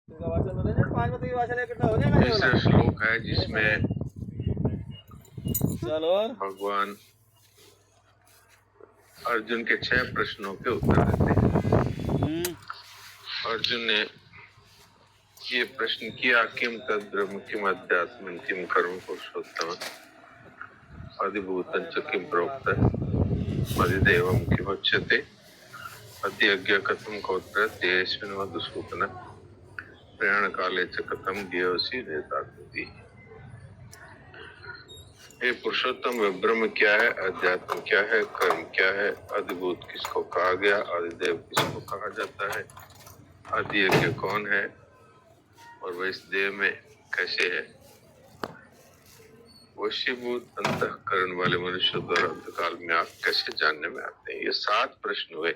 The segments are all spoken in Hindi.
तीसरा श्लोक है जिसमें भगवान अर्जुन के 6 प्रश्नों के उत्तर देते हैं। अर्जुन ने ये प्रश्न किया, किम तद ब्रह्म किम अध्यात्म किम कर्म पुरुषोत्तम अधिभूतं च किम प्रोक्त अधिदेवं किमुच्यते अद्यज्ञ कथम कौत्र तेस्मिन् मधुसूदन प्रयाण काले च कथम ध्येयोसि नेतात्मति। ये पुरुषोत्तम ब्रह्म क्या है, अध्यात्म क्या है, कर्म क्या है, अधिभूत किसको कहा गया, अधिदेव किसको कहा जाता है, आदि यज्ञ कौन है और वह इस देह में कैसे है, वशीभूत अंतःकरण वाले मनुष्य द्वारा अंतकाल में आप कैसे जानने में आते हैं। ये 7 प्रश्न हुए।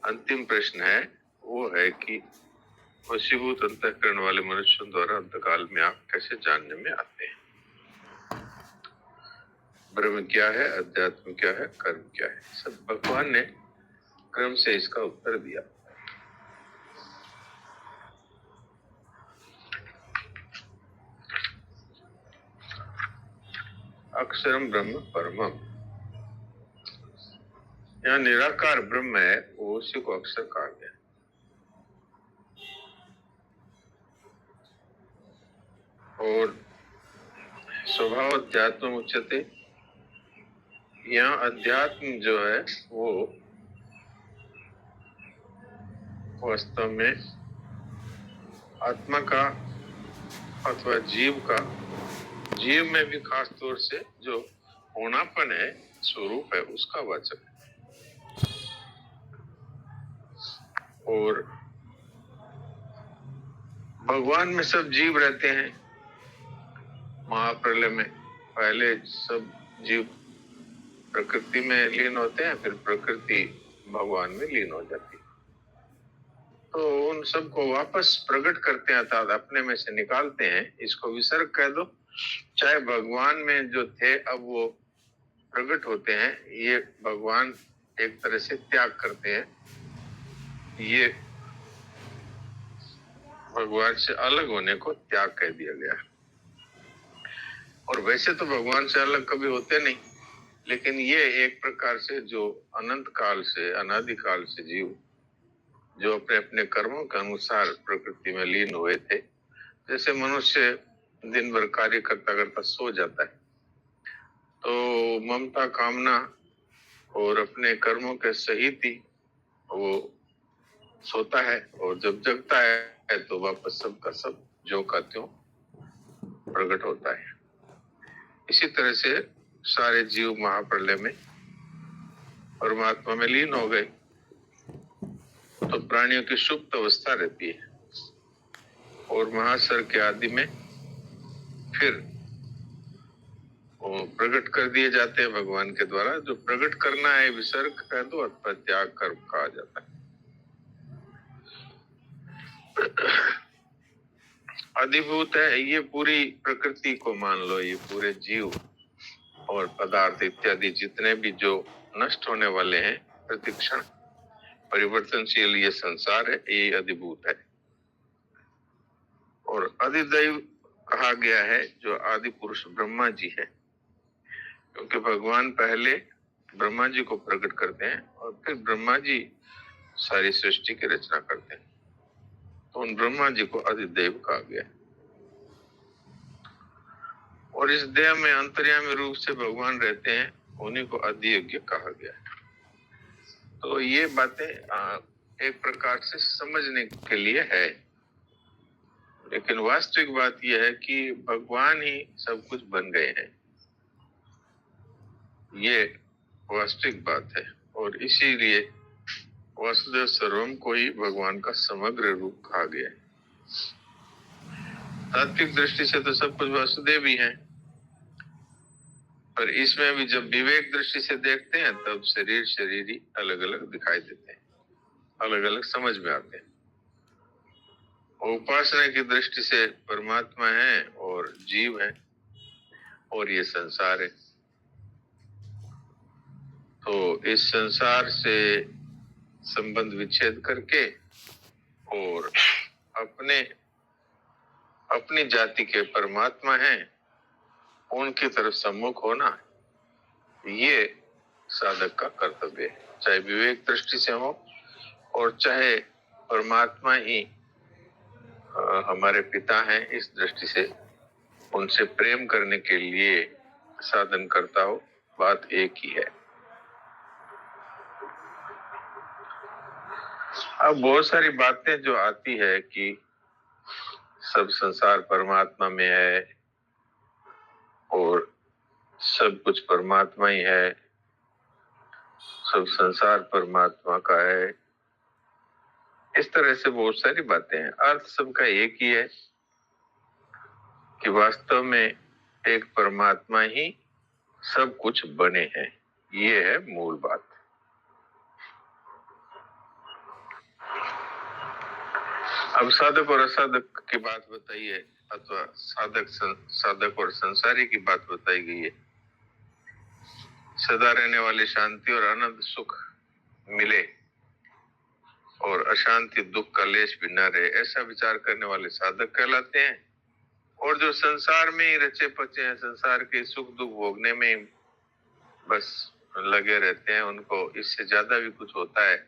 अंतिम प्रश्न है वो है कि वशीभूत अंतःकरण वाले मनुष्यों द्वारा अंतकाल में आप कैसे जानने में आते हैं। ब्रह्म क्या है, अध्यात्म क्या है, कर्म क्या है, सब भगवान ने क्रम से इसका उत्तर दिया। अक्षरम ब्रह्म परमम, यहाँ निराकार ब्रह्म है, वो उसी को अक्षर कहा गया। और स्वभाव अध्यात्म उच्चते, यहाँ अध्यात्म जो है वो वास्तव में आत्मा का अथवा जीव का, जीव में भी खास तौर से जो होनापन है, स्वरूप है, उसका वाचक है। और भगवान में सब जीव रहते हैं। महाप्रलय में पहले सब जीव प्रकृति में लीन होते हैं, फिर प्रकृति भगवान में लीन हो जाती है। तो उन सबको वापस प्रकट करते हैं, अर्थात अपने में से निकालते हैं। इसको विसर्ग कह दो। चाहे भगवान में जो थे अब वो प्रकट होते हैं, ये भगवान एक तरह से त्याग करते हैं। ये भगवान से अलग होने को त्याग कह दिया गया। और वैसे तो भगवान से अलग कभी होते नहीं, लेकिन ये एक प्रकार से जो अनंत काल से, अनादि काल से जीव जो अपने अपने कर्मों के अनुसार प्रकृति में लीन हुए थे, जैसे मनुष्य दिन भर कार्य करता करता सो जाता है, तो ममता कामना और अपने कर्मों के सहित ही वो सोता है, और जब जगता है तो वापस सब का सब जो का त्यों प्रकट होता है। इसी तरह से सारे जीव महाप्रलय में परमात्मा में लीन हो गए। तो प्राणियों की सुप्त अवस्था रहती है और महासर के आदि में फिर प्रकट कर दिए जाते हैं भगवान के द्वारा। जो प्रकट करना है विसर्ग कह दो अथवा त्याग कर्म कहा जाता है। अधिभूत है, ये पूरी प्रकृति को मान लो, ये पूरे जीव और पदार्थ इत्यादि जितने भी जो नष्ट होने वाले हैं, प्रतिक्षण परिवर्तनशील ये संसार है, ये अधिभूत है। और अधिदैव कहा गया है जो आदि पुरुष ब्रह्मा जी है, क्योंकि भगवान पहले ब्रह्मा जी को प्रकट करते हैं और फिर ब्रह्मा जी सारी सृष्टि की रचना करते हैं। तो उन ब्रह्मा जी को अधिदेव कहा गया। और इस देह में अंतर्यामी रूप से भगवान रहते हैं, उन्हीं को अधियज्ञ कहा गया। तो ये बातें एक प्रकार से समझने के लिए है, लेकिन वास्तविक बात यह है कि भगवान ही सब कुछ बन गए हैं। ये वास्तविक बात है। और इसीलिए वासुदेव सर्वम को ही भगवान का समग्र रूप कहा गया है। तात्विक दृष्टि से तो सब कुछ वासुदेव ही है, पर इसमें भी जब विवेक दृष्टि से देखते हैं तब शरीर शरीर ही अलग अलग दिखाई देते हैं, अलग अलग समझ में आते हैं। उपासना की दृष्टि से परमात्मा है और जीव है और ये संसार है। तो इस संसार से संबंध विच्छेद करके और अपने अपनी जाति के परमात्मा हैं, उनकी तरफ सम्मुख होना, ये साधक का कर्तव्य है, चाहे विवेक दृष्टि से हो और चाहे परमात्मा ही हमारे पिता हैं इस दृष्टि से उनसे प्रेम करने के लिए साधन करता हो, बात एक ही है। अब बहुत सारी बातें जो आती है कि सब संसार परमात्मा में है और सब कुछ परमात्मा ही है, सब संसार परमात्मा का है, इस तरह से बहुत सारी बातें हैं। अर्थ सबका एक ही है कि वास्तव में एक परमात्मा ही सब कुछ बने हैं, ये है मूल बात। अब साधक और असाधक की बात बताई है, अथवा साधक और संसारी की बात बताई गई है। सदा रहने वाली शांति और आनंद सुख मिले और अशांति दुख का लेश भी न रहे, ऐसा विचार करने वाले साधक कहलाते हैं। और जो संसार में ही रचे पचे हैं, संसार के सुख दुख भोगने में बस लगे रहते हैं, उनको इससे ज्यादा भी कुछ होता है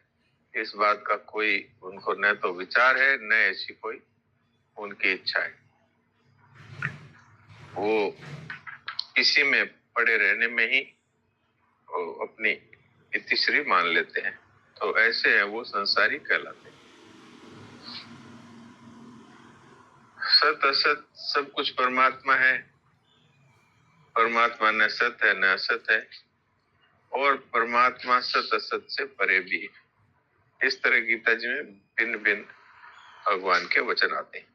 इस बात का कोई उनको न तो विचार है न ऐसी कोई उनकी इच्छा है। वो इसी में पड़े रहने में ही अपनी इतिश्री मान लेते हैं, तो ऐसे है वो संसारी कहलाते हैं। सत असत सब कुछ परमात्मा है, परमात्मा न सत है न असत है, और परमात्मा सत असत से परे भी है। इस तरह गीता जी में भिन्न भिन्न भगवान के वचन आते हैं।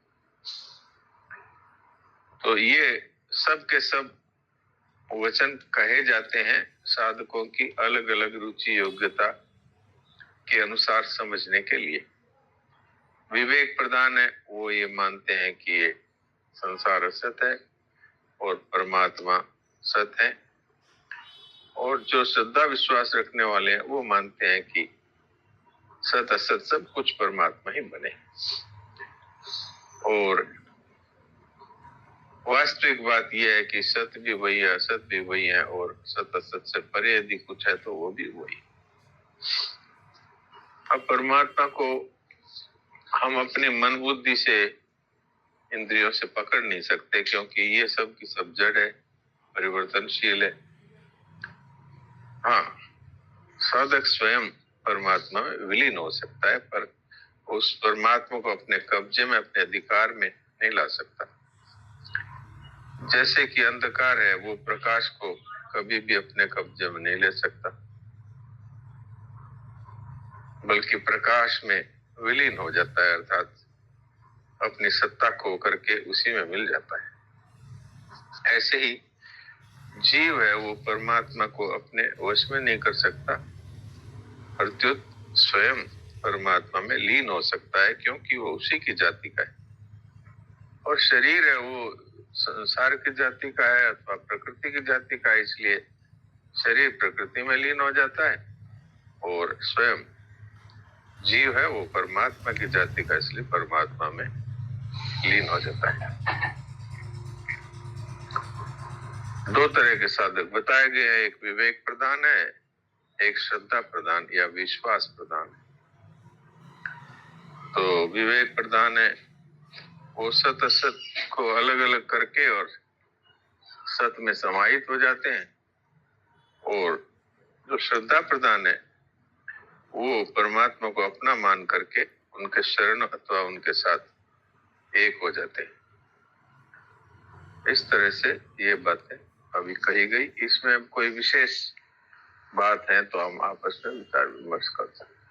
तो ये सब के सब वचन कहे जाते हैं साधकों की अलग अलग रुचि योग्यता के अनुसार समझने के लिए। विवेक प्रदान है, वो ये मानते हैं कि ये संसार असत है और परमात्मा सत है, और जो श्रद्धा विश्वास रखने वाले हैं वो मानते हैं कि सत असत सब कुछ परमात्मा ही बने। और वास्तविक बात यह है कि सत भी वही है, असत भी वही है, और सत असत से परे यदि कुछ है तो वो भी वही। अब परमात्मा को हम अपने मन बुद्धि से इंद्रियों से पकड़ नहीं सकते, क्योंकि ये सब की सब जड़ है, परिवर्तनशील है। हाँ, साधक स्वयं परमात्मा में विलीन हो सकता है, पर उस परमात्मा को अपने कब्जे में, अपने अधिकार में नहीं ला सकता। जैसे कि अंधकार है, वो प्रकाश को कभी भी अपने कब्जे में नहीं ले सकता, बल्कि प्रकाश में विलीन हो जाता है, अर्थात अपनी सत्ता खो करके उसी में मिल जाता है। ऐसे ही जीव है, वो परमात्मा को अपने वश में नहीं कर सकता, प्रत्युत स्वयं परमात्मा में लीन हो सकता है, क्योंकि वो उसी की जाति का है। और शरीर है, वो संसार की जाति का है अथवा प्रकृति की जाति का है, इसलिए शरीर प्रकृति में लीन हो जाता है, और स्वयं जीव है वो परमात्मा की जाति का, इसलिए परमात्मा में लीन हो जाता है। दो तरह के साधक बताए गए हैं, एक विवेक प्रधान है, एक श्रद्धा प्रधान या विश्वास प्रधान है। तो विवेक प्रधान है, वो सत असत को अलग अलग करके और सत में समाहित हो जाते हैं, और जो श्रद्धा प्रधान है वो परमात्मा को अपना मान करके उनके शरण अथवा उनके साथ एक हो जाते हैं। इस तरह से ये बातें अभी कही गई। इसमें कोई विशेष बात है तो हम आपस में विचार विमर्श कर सकते हैं।